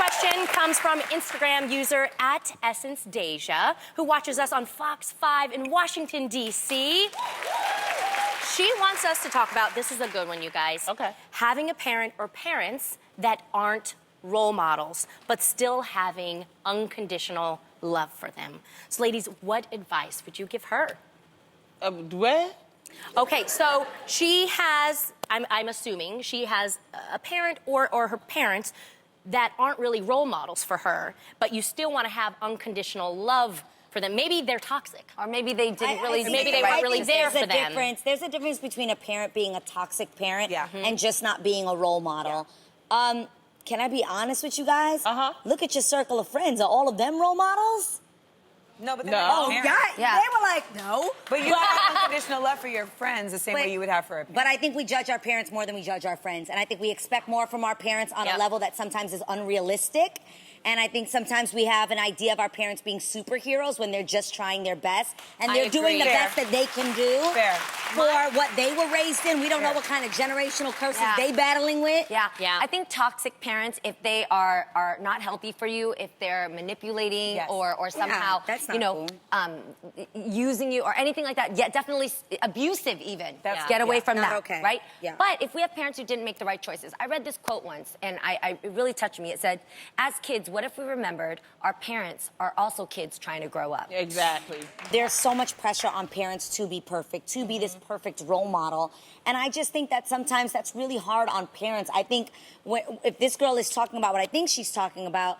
question comes from Instagram user @EssenceDeja, who watches us on Fox 5 in Washington, D.C. She wants us to talk about, this is a good one, you guys. Okay. Having a parent or parents that aren't role models, but still having unconditional love for them. So, ladies, what advice would you give her? What? Okay, so she has, I'm assuming, she has a parent or her parents that aren't really role models for her, but you still want to have unconditional love for them. Maybe they're toxic. Or maybe they didn't really do maybe the they right weren't really things. there for them. There's a difference between a parent being a toxic parent Yeah. and just not being a role model. Can I be honest with you guys? Look at your circle of friends. Are all of them role models? No, but No. oh, Yeah. They were like, no. But you have unconditional love for your friends the same way you would have for a parent. But I think we judge our parents more than we judge our friends. And I think we expect more from our parents on a level that sometimes is unrealistic. And I think sometimes we have an idea of our parents being superheroes when they're just trying their best. And they're doing the best that they can do for what they were raised in. We don't know what kind of generational curses they battling with. Yeah. Yeah. I think toxic parents, if they are not healthy for you, if they're manipulating or somehow, that's not you know, using you or anything like that, definitely abusive even. Get away from Not that, okay. right? Yeah. But if we have parents who didn't make the right choices, I read this quote once, and it really touched me. It said, as kids, what if we remembered our parents are also kids trying to grow up? Exactly. There's so much pressure on parents to be perfect, to be this perfect role model. And I just think that sometimes that's really hard on parents. I think if this girl is talking about what I think she's talking about,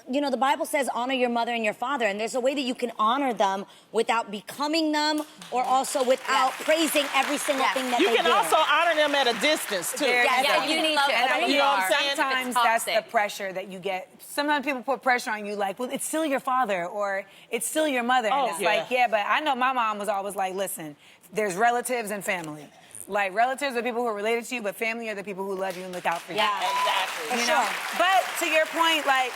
you know, the Bible says honor your mother and your father, and there's a way that you can honor them without becoming them or also without praising every single thing that you they do. can also honor them at a distance, too. Yeah, you need to. And You know what I'm saying? sometimes that's the pressure that you get. Sometimes people put pressure on you like, well, it's still your father or it's still your mother. Oh, and it's yeah. like, yeah, but I know my mom was always like, listen, there's relatives and family. Like, relatives are people who are related to you, but family are the people who love you and look out for you. Yeah, Exactly. You know? But to your point, like,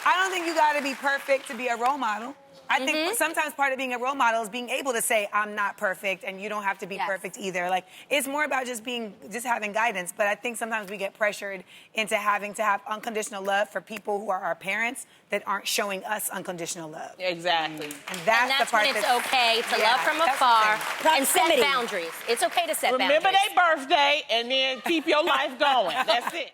I don't think you got to be perfect to be a role model. I think sometimes part of being a role model is being able to say, I'm not perfect, and you don't have to be perfect either. Like, it's more about just having guidance. But I think sometimes we get pressured into having to have unconditional love for people who are our parents that aren't showing us unconditional love. Exactly. And that's the part when it's okay to love from that's the afar thing. and set Proximity. boundaries. It's okay to set Remember boundaries. their birthday and then keep your life going. That's it.